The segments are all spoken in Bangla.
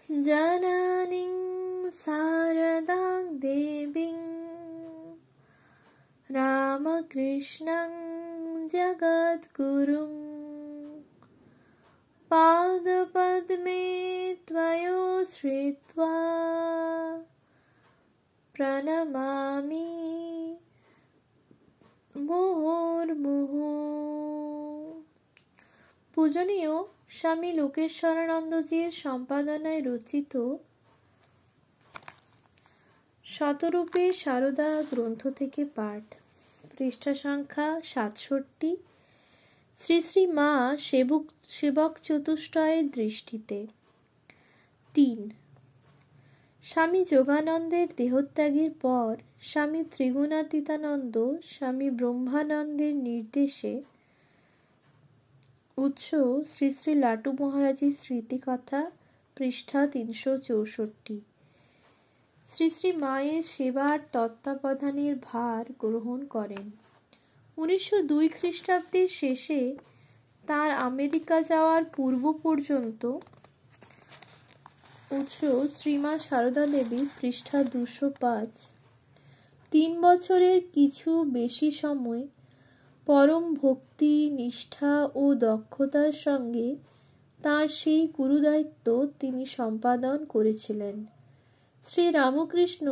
জননীং শারদাং দেবীং রামকৃষ্ণং জগদ্গুরুং পাদপদ্মে ত্বয়োশ্রিত্বা প্রণমামি মুহুর্মুহু। পূজনীয় স্বামী লোকেশ্বরানন্দজির সম্পাদনায় রচিত শতরূপে সারদা গ্রন্থ থেকে পাঠ, পৃষ্ঠা সংখ্যা ৬৭। শ্রী শ্রী মা সেবক চতুষ্টয়ের দৃষ্টিতে। ৩। স্বামী যোগানন্দের দেহত্যাগের পর স্বামী ত্রিগুণাতীতানন্দ স্বামী ব্রহ্মানন্দের নির্দেশে উৎস শ্রী শ্রী লাটু মহারাজের স্মৃতিকথা, পৃষ্ঠা ৩৬৪। শ্রী শ্রী মায়ের সেবার তত্ত্বাবধানের ভার গ্রহণ করেন। ১৯০২ খ্রিস্টাব্দের শেষে তাঁর আমেরিকা যাওয়ার পূর্ব পর্যন্ত উৎস শ্রীমা সারদা দেবী, পৃষ্ঠা ২০৫। ৩ বছরের কিছু বেশি সময় পরম ভক্তি, নিষ্ঠা ও দক্ষতার সঙ্গে তাঁর সেই গুরুদায়িত্ব তিনি সম্পাদন করেছিলেন। শ্রী রামকৃষ্ণ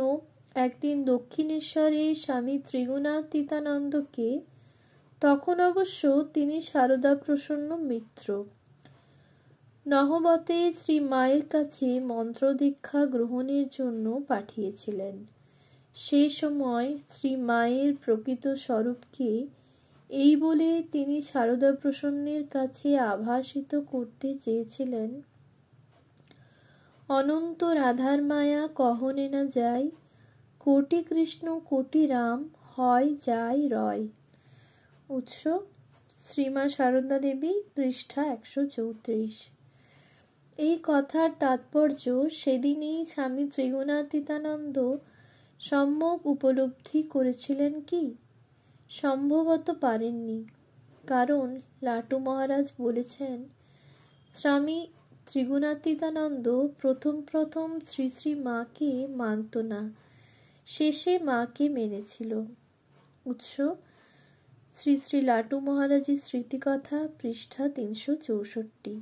একদিন দক্ষিণেশ্বরে স্বামী ত্রিগুণাতীতানন্দকে, তখন অবশ্য তিনি সারদা প্রসন্ন মিত্র, নহবতে শ্রী মায়ের কাছে মন্ত্রদীক্ষা গ্রহণের জন্য পাঠিয়েছিলেন। সে সময় শ্রী মায়ের প্রকৃত স্বরূপকে এই বলে তিনি সারদা প্রসন্নের কাছে আভাসিত করতে চেয়েছিলেন: অনন্ত রাধার মায়া কহনে না যায়, কোটি কৃষ্ণ কোটি রাম হয় যায় রয়। উৎস শ্রীমা সারদা দেবী, পৃষ্ঠা ১৩৪। এই কথার তাৎপর্য সেদিনই স্বামী ত্রিগুণাতীতানন্দ সম্যক উপলব্ধি করেছিলেন কি? সম্ভবত পারেননি, কারণ লাটু মহারাজ বলেছেন, স্বামী ত্রিগুণাতীতানন্দ প্রথম শ্রী শ্রী মাকে মানত না, শেষে মাকে মেনেছিল। উৎস শ্রী শ্রী লাটু মহারাজের স্মৃতিকথা, পৃষ্ঠা ৩৬৪।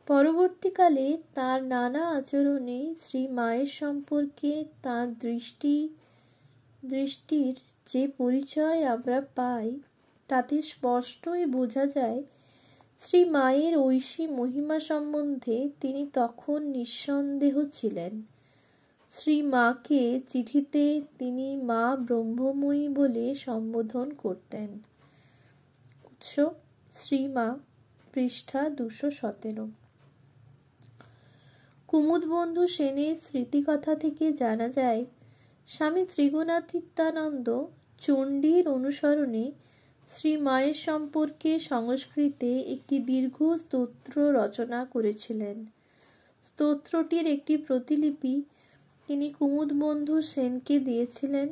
পরবর্তীকালে তাঁর নানা আচরণে শ্রী মায়ের সম্পর্কে তাঁর দৃষ্টির যে পরিচয় আমরা পাই, তাতে স্পষ্টই বোঝা যায় শ্রী মায়ের ঐশী মহিমা সম্বন্ধে তিনি তখন নিঃসন্দেহ ছিলেন। শ্রী মাকে চিঠিতে তিনি মা ব্রহ্মময়ী বলে সম্বোধন করতেন। উৎস শ্রীমা, পৃষ্ঠা ২১৭। কুমুদবন্ধু সেনের স্মৃতিকথা থেকে জানা যায়, স্বামী ত্রিগুণাতীতানন্দ চণ্ডীর অনুসরণে শ্রী মায়ের সম্পর্কে সংস্কৃতে একটি দীর্ঘ স্তোত্র রচনা করেছিলেন। স্তোত্রটির একটি প্রতিলিপি তিনি কুমুদবন্ধু সেনকে দিয়েছিলেন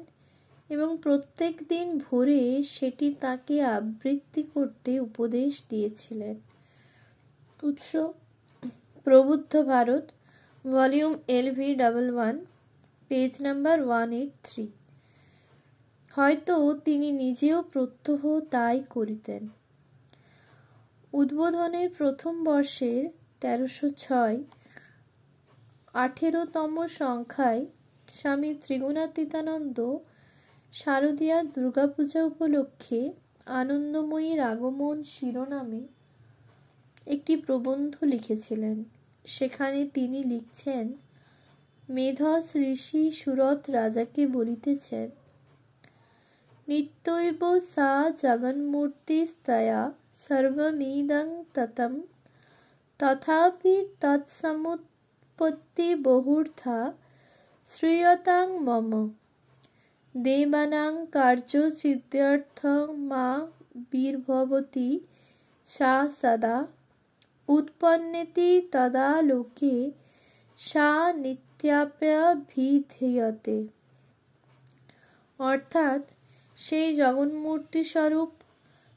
এবং প্রত্যেক দিন ভোরে সেটি তাকে আবৃত্তি করতে উপদেশ দিয়েছিলেন। উৎস Prabuddha Bharata, volume LV11, page number 183। হয়তো তিনি নিজেও প্রত্যহ তাই করিতেন। উদ্বোধনের প্রথম বর্ষের ১৩০৬ 18তম সংখ্যায় স্বামী ত্রিগুণাতীতানন্দ শারদীয়া দুর্গাপূজা উপলক্ষে আনন্দময়ীর আগমন শিরোনামে একটি প্রবন্ধ লিখেছিলেন। সেখানে তিনি লিখছেন, মেধস ঋষি সুরত রাজাকে বলিতেছেন, নিত্যৈব সা জগন্মূর্তিস্তয়া সর্বমিদং ততম তথাপি তৎসমুৎপত্তি বহুর্থা শ্রীয়তাং মম দেবানাং কার্য সিদ্ধ্যর্থং মা বীর্ভবতি সা সদা উৎপন্নেতি তদা লোকে সা নিত্যাপ্যভিধীয়তে। অর্থাৎ সেই জগন্মূর্তি স্বরূপ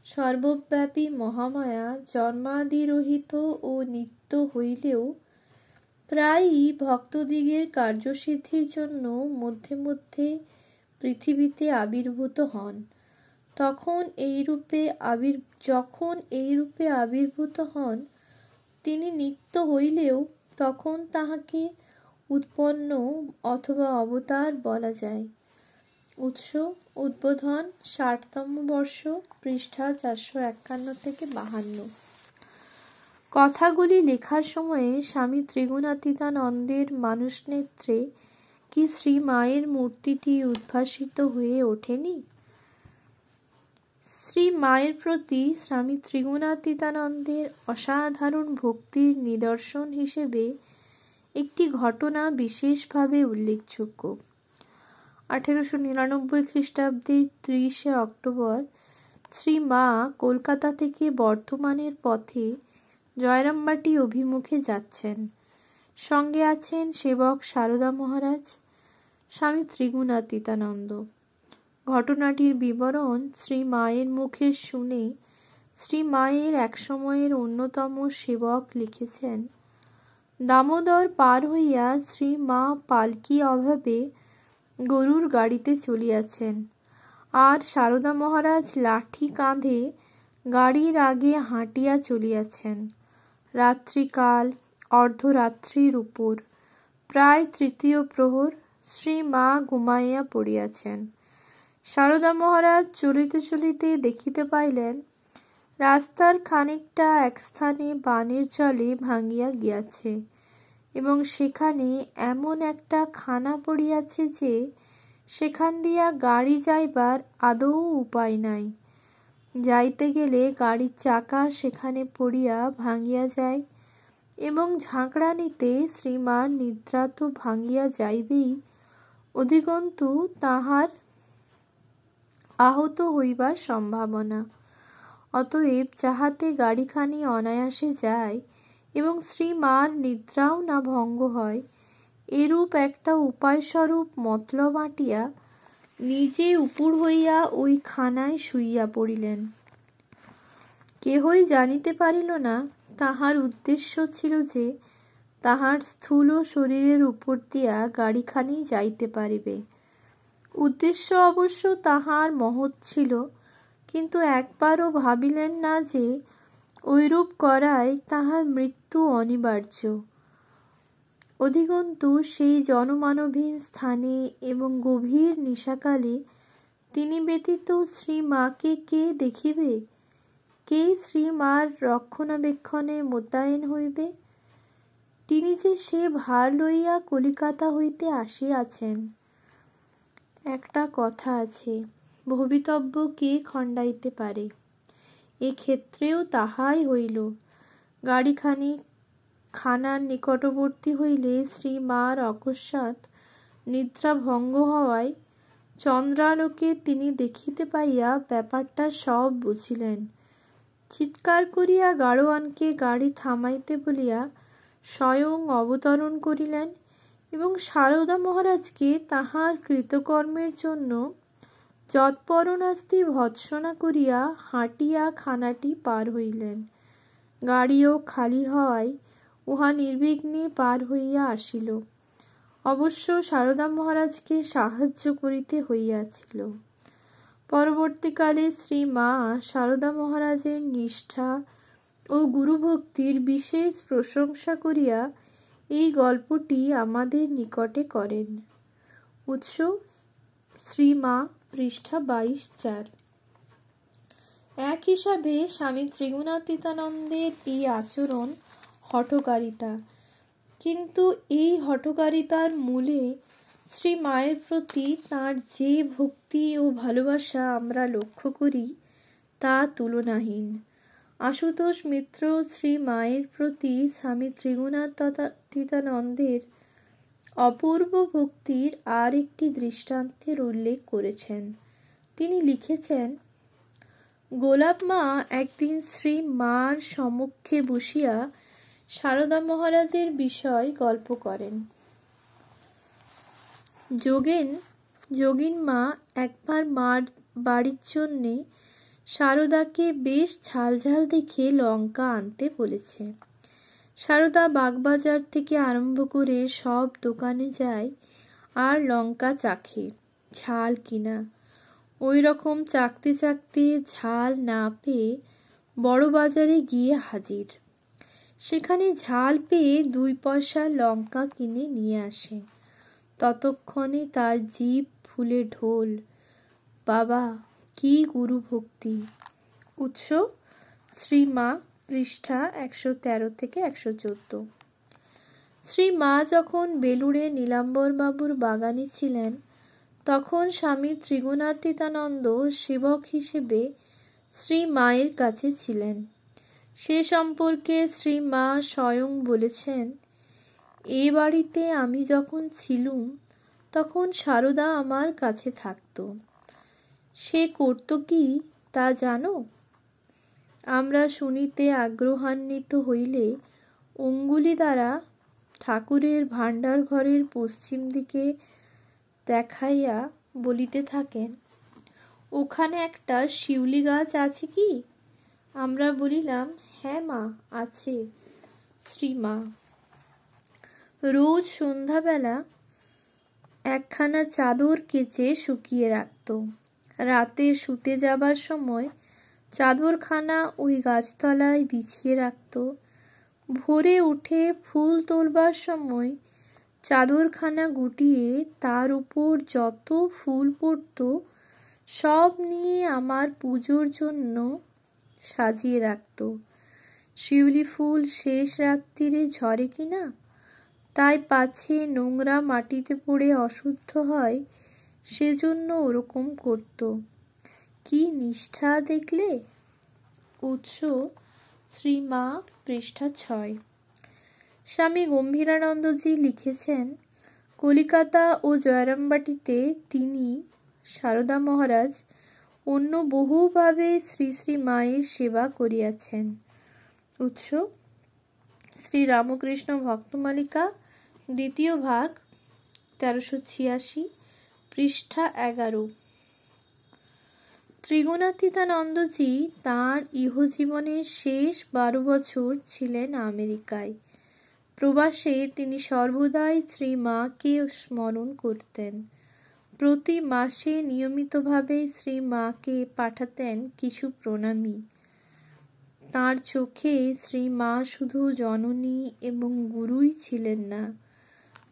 সর্বব্যাপী মহামায়া জন্মাদিরহিত ও নিত্য হইলেও প্রায়ই ভক্তদিগের কার্যসিদ্ধির জন্য মধ্যে মধ্যে পৃথিবীতে আবির্ভূত হন। যখন এইরূপে আবির্ভূত হন, তিনি নিত্য হইলেও তখন তাহাকে উৎপন্ন অথবা অবতার বলা যায়। উৎস উদ্বোধন ৬০তম বর্ষ, পৃষ্ঠা ৪৫১-৫২। কথাগুলি লেখার সময়ে স্বামী ত্রিগুণাতীতানন্দের মানসনেত্রে কি শ্রী মায়ের মূর্তিটি উদ্ভাসিত হয়ে ওঠেনি? শ্রী মায়ের প্রতি স্বামী ত্রিগুণাতীতানন্দের অসাধারণ ভক্তির নিদর্শন হিসেবে একটি ঘটনা বিশেষভাবে উল্লেখযোগ্য। 1899 খ্রিস্টাব্দের 30শে অক্টোবর শ্রী মা কলকাতা থেকে বর্ধমানের পথে জয়রামবাটি অভিমুখে যাচ্ছেন। সঙ্গে আছেন সেবক সারদা মহারাজ, স্বামী ত্রিগুণাতীতানন্দ। ঘটনাটির বিবরণ শ্রী মায়ের মুখে শুনে শ্রী মায়ের এক সময়ের অন্যতম সেবক লিখেছেন, দামোদর পার হইয়া শ্রী মা পালকি অভাবে গরুর গাড়িতে চলিয়াছেন, আর সারদা মহারাজ লাঠি কাঁধে গাড়ির আগে হাঁটিয়া চলিয়াছেন। রাত্রিকাল, অর্ধরাত্রির উপর, প্রায় তৃতীয় প্রহর। শ্রী মা ঘুমাইয়া পড়িয়াছেন। সারদা মহারাজ চলিতে চলিতে দেখিতে পাইলেন রাস্তার খানিকটা এক স্থানে বানের জলে ভাঙিয়া গিয়াছে এবং সেখানে এমন একটা খানা পড়িয়াছে যে সেখান দিয়া গাড়ি যাইবার আদৌ উপায় নাই। যাইতে গেলে গাড়ির চাকা সেখানে পড়িয়া ভাঙিয়া যায় এবং ঝাঁকড়ানিতে শ্রীমার নিদ্রা তো ভাঙিয়া যাইবেই, অধিকন্তু তাহার আহত হইবার সম্ভাবনা। অতএব যাহাতে গাড়িখানি অনায়াসে যায় এবং শ্রী মার নিদ্রাও না ভঙ্গ হয়, এরূপ একটা উপায়স্বরূপ মতলব আঁটিয়া নিজে উপুড় হইয়া ওই খানায় শুইয়া পড়িলেন। কেহই জানিতে পারিল না তাহার উদ্দেশ্য ছিল যে তাহার স্থূল শরীরের উপর দিয়া গাড়িখানি যাইতে পারিবে। উদ্দেশ্য অবশ্য তাহার মহৎ ছিল, কিন্তু একবারও ভাবিলেন না যে ঐরূপ করায় তাহার মৃত্যু অনিবার্য। অধিকন্তু সেই জনমানবহীন স্থানে এবং গভীর নিশাকালে তিনি ব্যতীত শ্রী মাকে কে দেখিবে? কে শ্রী মার রক্ষণাবেক্ষণে মোতায়েন হইবে? তিনি যে সে ভার লইয়া কলিকাতা হইতে আসিয়াছেন। একটা কথা আছে, ভবিতব্য কে খণ্ডাইতে পারে? এক্ষেত্রেও তাহাই হইল। গাড়িখানি খানার নিকটবর্তী হইলে শ্রী মার অকস্মাৎ নিদ্রা ভঙ্গ হওয়ায় চন্দ্রালোকে তিনি দেখিতে পাইয়া ব্যাপারটা সব বুঝিলেন। চিৎকার করিয়া গাড়োয়ানকে গাড়ি থামাইতে বলিয়া স্বয়ং অবতরণ করিলেন এবং সারদা মহারাজকে তাহার কৃতকর্মের জন্য যৎপরণাস্তি ভৎসনা করিয়া হাঁটিয়া খানাটি পার হইলেন। গাড়িও খালি হওয়ায় উহা নির্বিঘ্নে পার হইয়া আসিল। অবশ্য সারদা মহারাজকে সাহায্য করিতে হইয়াছিল। পরবর্তীকালে শ্রী মা সারদা মহারাজের নিষ্ঠা ও গুরুভক্তির বিশেষ প্রশংসা করিয়া এই গল্পটি আমাদের নিকটে করেন। উৎস শ্রী মা, পৃষ্ঠা ২২-৪। এক হিসাবে স্বামী ত্রিগুণাতীতানন্দের এই আচরণ হঠকারিতা, কিন্তু এই হঠকারিতার মূলে শ্রী মায়ের প্রতি তাঁর যে ভক্তি ও ভালোবাসা আমরা লক্ষ্য করি তা তুলনাহীন। আশুতোষ মিত্র শ্রী মায়ের প্রতি স্বামী ত্রিগুণাতীতানন্দের অপূর্ব ভক্তির আর একটি দৃষ্টান্তের উল্লেখ করেছেন। তিনি লিখেছেন, গোলাপ মা একদিন শ্রী মার সম্মুখে বসিয়া সারদা মহারাজের বিষয় গল্প করেন। যোগিন মা একবার মার বাড়ির জন্যে সারদাকে বেশ ঝাল ঝাল দেখে লঙ্কা আনতে বলেছে। সারদা বাগবাজার থেকে আরম্ভ করে সব দোকানে যায় আর লঙ্কা চাখে, ঝাল কিনা। ওই রকম চাকতে চাকতে ঝাল না পেয়ে বড় বাজারে গিয়ে হাজির। সেখানে ঝাল পেয়ে 2 পয়সা লঙ্কা কিনে নিয়ে আসে। ততক্ষণে তার জিভ ফুলে ঢোল। বাবা, কি গুরু ভক্তি! উৎস শ্রীমা, পৃষ্ঠা 113 থেকে 114। শ্রীমা যখন বেলুড়ে নীলাম্বরবাবুর বাগানে ছিলেন, তখন স্বামী ত্রিগুণাতীতানন্দ সেবক হিসেবে শ্রীমায়ের কাছে ছিলেন। সে সম্পর্কে শ্রীমা স্বয়ং বলেছেন, এ বাড়িতে আমি যখন ছিলুম তখন সারদা আমার কাছে থাকত। সে করত কি তা জানো? আমরা শুনিতে আগ্রহান্বিত হইলে অঙ্গুলি দ্বারা ঠাকুরের ভাণ্ডার ঘরের পশ্চিম দিকে দেখাইয়া বলিতে থাকেন, ওখানে একটা শিউলি গাছ আছে কি? আমরা বলিলাম, হ্যাঁ মা, আছে। শ্রীমা রোজ সন্ধ্যাবেলা একখানা চাদর কেচে শুকিয়ে রাখত। রাতে শুতে যাবার সময় চাদরখানা ওই গাছতলায় বিছিয়ে রাখত। ভোরে উঠে ফুল তোলবার সময় চাদরখানা গুটিয়ে তার উপর যত ফুল পড়ত সব নিয়ে আমার পুজোর জন্য সাজিয়ে রাখত। শিউলি ফুল শেষ রাত্রিরে ঝরে কিনা, তাই পাছে নোংরা মাটিতে পড়ে অশুদ্ধ হয়, সেজন্য ওরকম করত। কি নিষ্ঠা দেখলে! উৎস শ্রীমা, পৃষ্ঠা 6। স্বামী গম্ভীরানন্দজি লিখেছেন, কলিকাতা ও জয়রামবাটিতে তিনি, সারদা মহারাজ, অন্য বহুভাবে শ্রী শ্রী মায়ের সেবা করিয়াছেন। উৎস শ্রী রামকৃষ্ণ ভক্তমালিকা, 2য় ভাগ, 1386, পৃষ্ঠা 11। ত্রিগুণাতীতানন্দজি তাঁর ইহজীবনের শেষ 12 বছর ছিলেন আমেরিকায়। প্রবাসে তিনি সর্বদাই শ্রীমাকে স্মরণ করতেন। প্রতি মাসে নিয়মিতভাবে শ্রীমাকে পাঠাতেন কিছু প্রণামী। তাঁর চোখে শ্রীমা শুধু জননী এবং গুরুই ছিলেন না,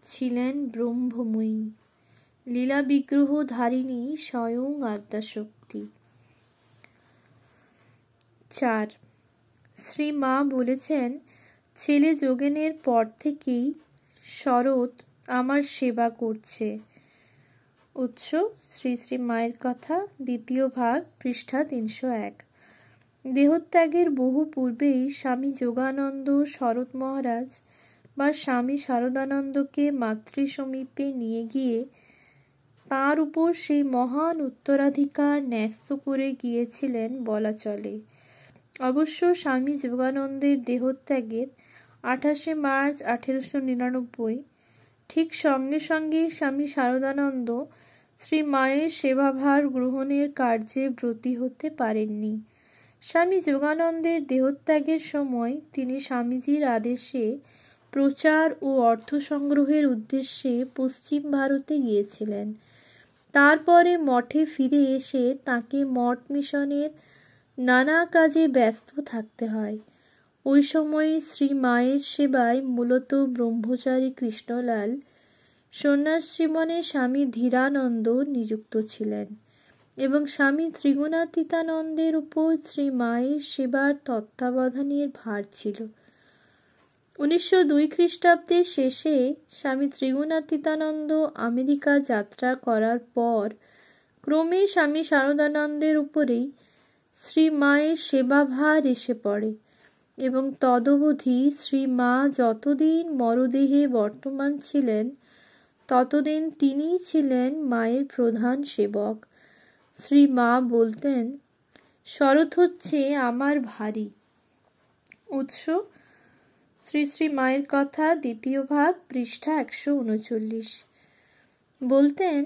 ছিলেন ব্রহ্মময়ী, লীলা বিগ্রহ ধারিণী স্বয়ং আদ্যাশক্তি। 4। শ্রীমা বলেছেন, ছেলে যোগেনের পর থেকেই শরৎ আমার সেবা করছে। উৎস শ্রী শ্রী মায়ের কথা, 2য় ভাগ, পৃষ্ঠা 301। দেহত্যাগের বহু পূর্বেই স্বামী যোগানন্দ শরৎ মহারাজ বা স্বামী শারদানন্দকে মাতৃ সমীপে নিয়ে গিয়ে তাঁর উপর সেই মহান উত্তরাধিকার ন্যস্ত করে গিয়েছিলেন বলা চলে। অবশ্য স্বামী যোগানন্দের দেহত্যাগের 28 মার্চ 1899 ঠিক সঙ্গে সঙ্গে স্বামী শারদানন্দ শ্রী মায়ের সেবাভার গ্রহণের কার্যে ব্রতী হতে পারেননি। স্বামী যোগানন্দের দেহত্যাগের সময় তিনি স্বামীজির আদেশে প্রচার ও অর্থ সংগ্রহের উদ্দেশ্যে পশ্চিম ভারতে গিয়েছিলেন। তারপরে মঠে ফিরে এসে তাঁকে মঠ মিশনের নানা কাজে ব্যস্ত থাকতে হয়। ওই সময় শ্রী মায়ের সেবায় মূলত ব্রহ্মচারী কৃষ্ণলাল, সন্ন্যাসজীবনে স্বামী ধীরানন্দ নিযুক্ত ছিলেন এবং স্বামী ত্রিগুণাতীতানন্দের উপর শ্রী মায়ের সেবার তত্ত্বাবধানের ভার ছিল। 1902 খ্রিস্টাব্দের শেষে স্বামী ত্রিগুণাতীতানন্দ আমেরিকা যাত্রা করার পর ক্রমে স্বামী শারদানন্দের উপরেই শ্রী মায়ের সেবাভার এসে পড়ে এবং তদবধি শ্রী মা যতদিন মরদেহে বর্তমান ছিলেন ততদিন তিনিই ছিলেন মায়ের প্রধান সেবক। শ্রী মা বলতেন, শরৎ হচ্ছে আমার ভারী। উৎস শ্রী শ্রী মায়ের কথা, 2য় ভাগ, পৃষ্ঠা 139। বলতেন,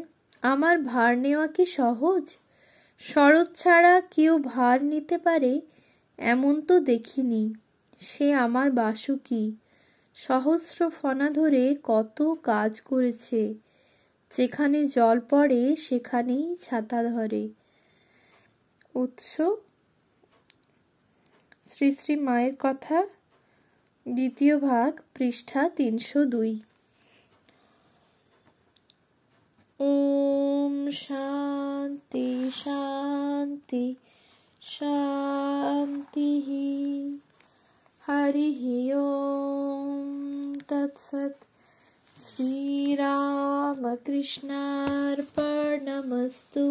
আমার ভার নেওয়া কি সহজ? শরৎ ছাড়া কেউ ভার নিতে পারে এমন তো দেখিনি। সে আমার বাসুকি, সহস্র ফনা ধরে কত কাজ করেছে, যেখানে জল পড়ে সেখানেই ছাতা ধরে। উৎস শ্রী শ্রী মায়ের কথা, দ্বিতীয় ভাগ, পৃষ্ঠা 302। ওম শান্তি শান্তি শান্তি। হরি ওম তৎসৎ। শ্রীরামকৃষ্ণার্পণমস্তু।